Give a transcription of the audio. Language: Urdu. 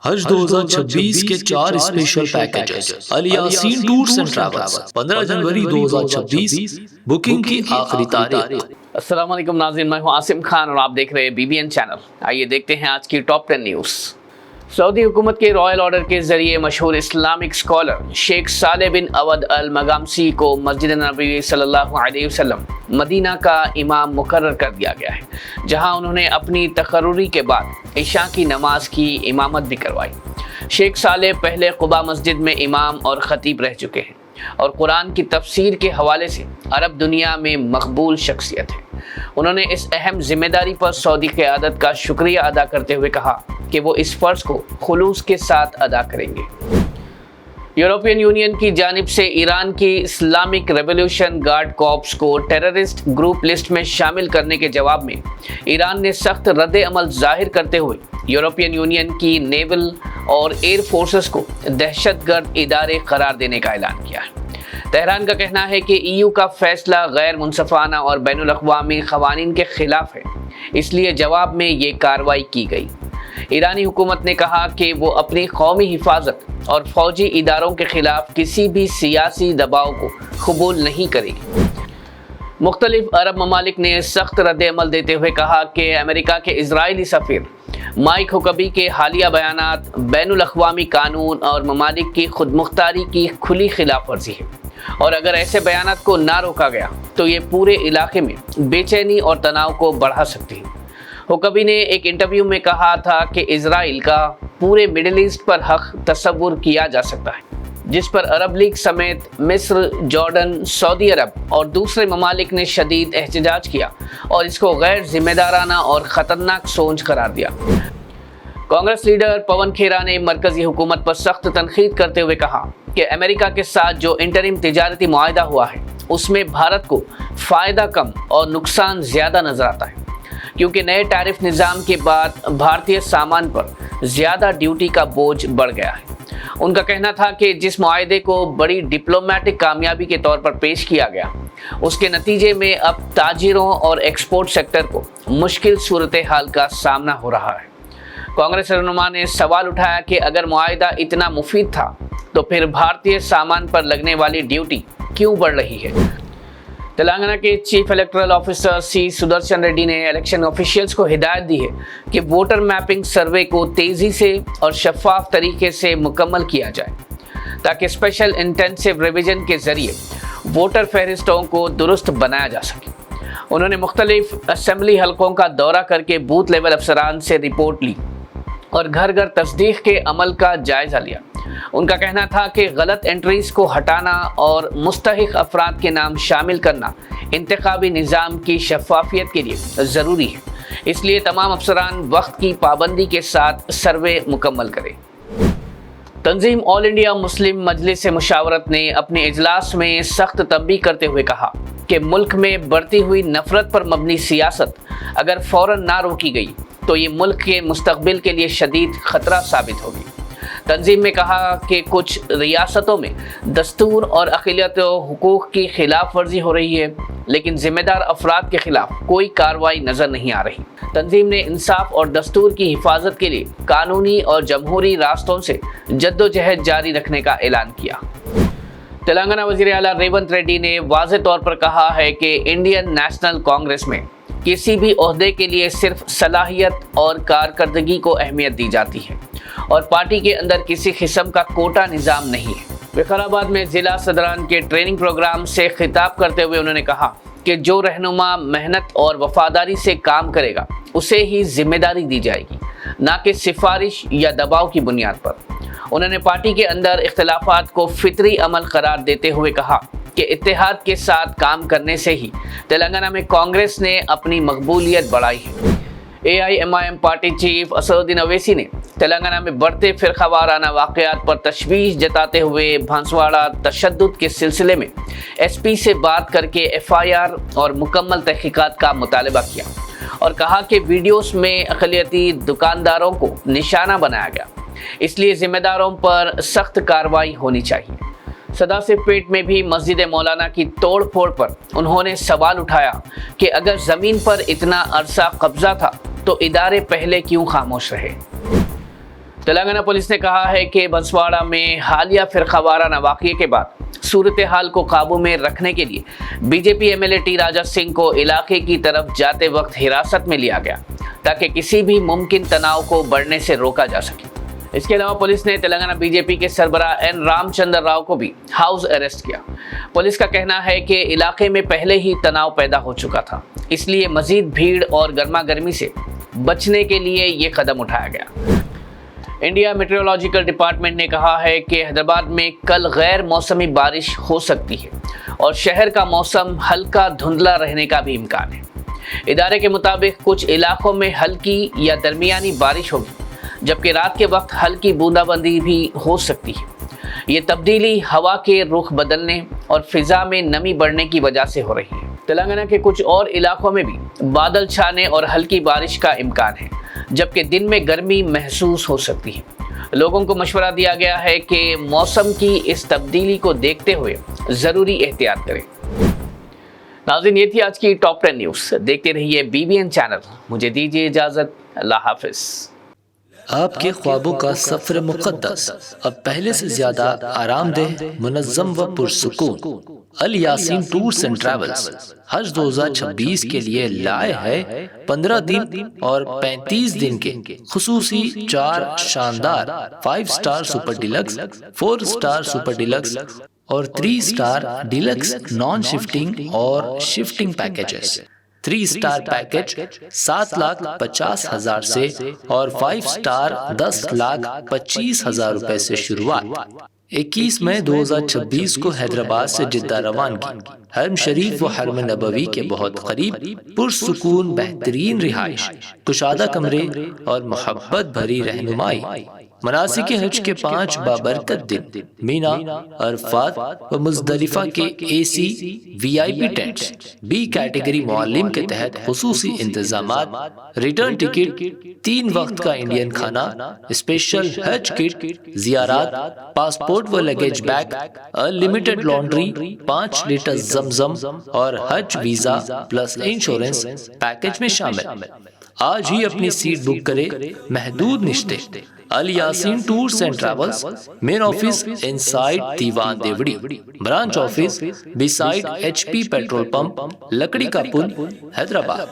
حج 2026 کے 4 special packages Alyaseen tours and travels 15 جنوری 2026 بکنگ کی آخری تاریخ۔ السلام علیکم ناظرین، میں ہوں عاصم خان اور آپ دیکھ رہے ہیں BBN چینل۔ آئیے دیکھتے ہیں آج کی ٹاپ 10 نیوز۔ سعودی حکومت کے رائل آرڈر کے ذریعے مشہور اسلامک اسکالر شیخ صالح بن عود المغامسی کو مسجد نبوی صلی اللہ علیہ وسلم مدینہ کا امام مقرر کر دیا گیا ہے، جہاں انہوں نے اپنی تقرری کے بعد عشاء کی نماز کی امامت بھی کروائی۔ شیخ صالح پہلے قباء مسجد میں امام اور خطیب رہ چکے ہیں اور قرآن کی تفسیر کے حوالے سے عرب دنیا میں مقبول شخصیت ہے۔ انہوں نے اس اہم ذمہ داری پر سعودی قیادت کا شکریہ ادا کرتے ہوئے کہا کہ وہ اس فرض کو خلوص کے ساتھ ادا کریں گے۔ یورپین یونین کی جانب سے ایران کی اسلامک ریولیوشن گارڈ کارپس کو ٹیررسٹ گروپ لسٹ میں شامل کرنے کے جواب میں ایران نے سخت رد عمل ظاہر کرتے ہوئے یورپین یونین کی نیول اور ایئر فورسز کو دہشت گرد ادارے قرار دینے کا اعلان کیا ہے۔ تہران کا کہنا ہے کہ EU کا فیصلہ غیر منصفانہ اور بین الاقوامی قوانین کے خلاف ہے، اس لیے جواب میں یہ کارروائی کی گئی۔ ایرانی حکومت نے کہا کہ وہ اپنی قومی حفاظت اور فوجی اداروں کے خلاف کسی بھی سیاسی دباؤ کو قبول نہیں کرے گی۔ مختلف عرب ممالک نے سخت رد عمل دیتے ہوئے کہا کہ امریکہ کے اسرائیلی سفیر مائک ہوکبی کے حالیہ بیانات بین الاقوامی قانون اور ممالک کی خود مختاری کی کھلی خلاف ورزی ہے، اور اگر ایسے بیانات کو نہ روکا گیا تو یہ پورے علاقے میں بے چینی اور تناؤ کو بڑھا سکتی ہے۔ ہوکبی نے ایک انٹرویو میں کہا تھا کہ اسرائیل کا پورے مڈل ایسٹ پر حق تصور کیا جا سکتا ہے، جس پر عرب لیگ سمیت مصر، جارڈن، سعودی عرب اور دوسرے ممالک نے شدید احتجاج کیا اور اس کو غیر ذمہ دارانہ اور خطرناک سوچ قرار دیا۔ کانگریس لیڈر پون کھیرا نے مرکزی حکومت پر سخت تنقید کرتے ہوئے کہا کہ امریکہ کے ساتھ جو انٹرم تجارتی معاہدہ ہوا ہے اس میں بھارت کو فائدہ کم اور نقصان زیادہ نظر آتا ہے، کیونکہ نئے ٹیرف نظام کے بعد بھارتی سامان پر زیادہ ڈیوٹی کا بوجھ بڑھ گیا ہے۔ ان کا کہنا تھا کہ جس معاہدے کو بڑی ڈپلومیٹک کامیابی کے طور پر پیش کیا گیا، اس کے نتیجے میں اب تاجروں اور ایکسپورٹ سیکٹر کو مشکل صورتحال کا سامنا ہو رہا ہے۔ کانگریس رہنما نے سوال اٹھایا کہ اگر معاہدہ اتنا مفید تھا تو پھر بھارتی سامان پر لگنے والی ڈیوٹی کیوں بڑھ رہی ہے۔ تلنگانہ کے چیف الیکٹرل آفیسر سی سدرشن ریڈی نے الیکشن آفیشیلز کو ہدایت دی ہے کہ ووٹر میپنگ سروے کو تیزی سے اور شفاف طریقے سے مکمل کیا جائے تاکہ اسپیشل انٹینسیو ریویژن کے ذریعے ووٹر فہرستوں کو درست بنایا جا سکے۔ انہوں نے مختلف اسمبلی حلقوں کا دورہ کر کے بوتھ لیول افسران سے رپورٹ لی اور گھر گھر تصدیق کے عمل کا جائزہ لیا۔ ان کا کہنا تھا کہ غلط انٹریز کو ہٹانا اور مستحق افراد کے نام شامل کرنا انتخابی نظام کی شفافیت کے لیے ضروری ہے، اس لیے تمام افسران وقت کی پابندی کے ساتھ سروے مکمل کریں۔ تنظیم آل انڈیا مسلم مجلس مشاورت نے اپنے اجلاس میں سخت تنبیہ کرتے ہوئے کہا کہ ملک میں بڑھتی ہوئی نفرت پر مبنی سیاست اگر فوراً نہ روکی گئی تو یہ ملک کے مستقبل کے لیے شدید خطرہ ثابت ہوگی۔ تنظیم نے کہا کہ کچھ ریاستوں میں دستور اور اقلیت و حقوق کی خلاف ورزی ہو رہی ہے، لیکن ذمہ دار افراد کے خلاف کوئی کارروائی نظر نہیں آ رہی۔ تنظیم نے انصاف اور دستور کی حفاظت کے لیے قانونی اور جمہوری راستوں سے جدوجہد جاری رکھنے کا اعلان کیا۔ تلنگانہ وزیر اعلیٰ ریونت ریڈی نے واضح طور پر کہا ہے کہ انڈین نیشنل کانگریس میں کسی بھی عہدے کے لیے صرف صلاحیت اور کارکردگی کو اہمیت دی جاتی ہے اور پارٹی کے اندر کسی قسم کا کوٹا نظام نہیں ہے۔ وقار میں ضلع صدران کے ٹریننگ پروگرام سے خطاب کرتے ہوئے انہوں نے کہا کہ جو رہنما محنت اور وفاداری سے کام کرے گا اسے ہی ذمہ داری دی جائے گی، نہ کہ سفارش یا دباؤ کی بنیاد پر۔ انہوں نے پارٹی کے اندر اختلافات کو فطری عمل قرار دیتے ہوئے کہا کہ اتحاد کے ساتھ کام کرنے سے ہی تلنگانہ میں کانگریس نے اپنی مقبولیت بڑھائی ہے۔ AIMIM پارٹی چیف اسد الدین اویسی نے تلنگانہ میں بڑھتے فرقہ وارانہ واقعات پر تشویش جتاتے ہوئے بھانسواڑہ تشدد کے سلسلے میں SP سے بات کر کے FIR اور مکمل تحقیقات کا مطالبہ کیا اور کہا کہ ویڈیوز میں اقلیتی دکانداروں کو نشانہ بنایا گیا، اس لیے ذمہ داروں پر سخت کارروائی ہونی چاہیے۔ صدا سے پیٹ میں بھی مسجد مولانا کی توڑ پھوڑ پر انہوں نے سوال اٹھایا کہ اگر زمین پر اتنا عرصہ قبضہ تھا تو ادارے پہلے کیوں خاموش رہے۔ تلنگانہ پولیس نے کہا ہے کہ بنسواڑہ میں حالیہ فرقہ وارانہ واقعے کے بعد صورتحال کو قابو میں رکھنے کے لیے B J P M L A T Raja Singh کو علاقے کی طرف جاتے وقت حراست میں لیا گیا تاکہ کسی بھی ممکن تناؤ کو بڑھنے سے روکا جا سکے۔ اس کے علاوہ پولیس نے تلنگانہ بی جے پی کے سربراہ این رام چندر راؤ کو بھی ہاؤس اریسٹ کیا۔ پولیس کا کہنا ہے کہ علاقے میں پہلے ہی تناؤ پیدا ہو چکا تھا، اس لیے مزید بھیڑ اور گرما گرمی سے بچنے کے لیے یہ قدم اٹھایا گیا۔ انڈیا میٹیورولوجیکل ڈپارٹمنٹ نے کہا ہے کہ حیدرآباد میں کل غیر موسمی بارش ہو سکتی ہے اور شہر کا موسم ہلکا دھندلا رہنے کا بھی امکان ہے۔ ادارے کے مطابق کچھ علاقوں میں ہلکی یا درمیانی بارش ہوگی، جبکہ رات کے وقت ہلکی بوندا بندی بھی ہو سکتی ہے۔ یہ تبدیلی ہوا کے رخ بدلنے اور فضا میں نمی بڑھنے کی وجہ سے ہو رہی ہے۔ تلنگانہ کے کچھ اور علاقوں میں بھی بادل چھانے اور ہلکی بارش کا امکان ہے، جبکہ دن میں گرمی محسوس ہو سکتی ہے۔ لوگوں کو مشورہ دیا گیا ہے کہ موسم کی اس تبدیلی کو دیکھتے ہوئے ضروری احتیاط کریں۔ ناظرین، یہ تھی آج کی ٹاپ 10 نیوز۔ دیکھتے رہیے BBN چینل۔ مجھے دیجیے اجازت، اللہ حافظ۔ آپ کے خوابوں کا سفر مقدس اب پہلے سے زیادہ آرام دہ، منظم و پرسکون۔ الیاسین ٹورز اینڈ ٹریولز حج 2026 کے لیے لائے ہے 15 دن اور 35 دن کے خصوصی 4 شاندار 5 star super deluxe, 4 star super deluxe اور 3 سٹار ڈیلکس نان شفٹنگ اور شفٹنگ پیکیجز۔ 3 سٹار پیکج 7,50,000 سے اور 5 سٹار 10,25,000 روپے سے شروعات۔ 21 مئی 2026 کو حیدرآباد سے جدہ روانگی۔ حرم شریف و حرم نبوی کے بہت قریب، پرسکون بہترین رہائش، کشادہ کمرے اور محبت بھری رہنمائی۔ مناسک حج کے 5 بابرکت دن، مینا، عرفات و مزدلفہ کے AC VIP tenets, B category معلم کے تحت خصوصی انتظامات، ریٹرن ٹکٹ، 3 وقت کا انڈین کھانا، اسپیشل حج کٹ، زیارات، پاسپورٹ و luggage bag, unlimited laundry, 5 litre زمزم اور حج ویزا پلس انشورنس پیکج میں شامل۔ آج ہی اپنی سیٹ بک کرے، محدود نشتے۔ Alyaseen tours and travels, main office inside Dewan Devdi, branch office beside HP petrol pump, Lakdi ka pull, Hyderabad.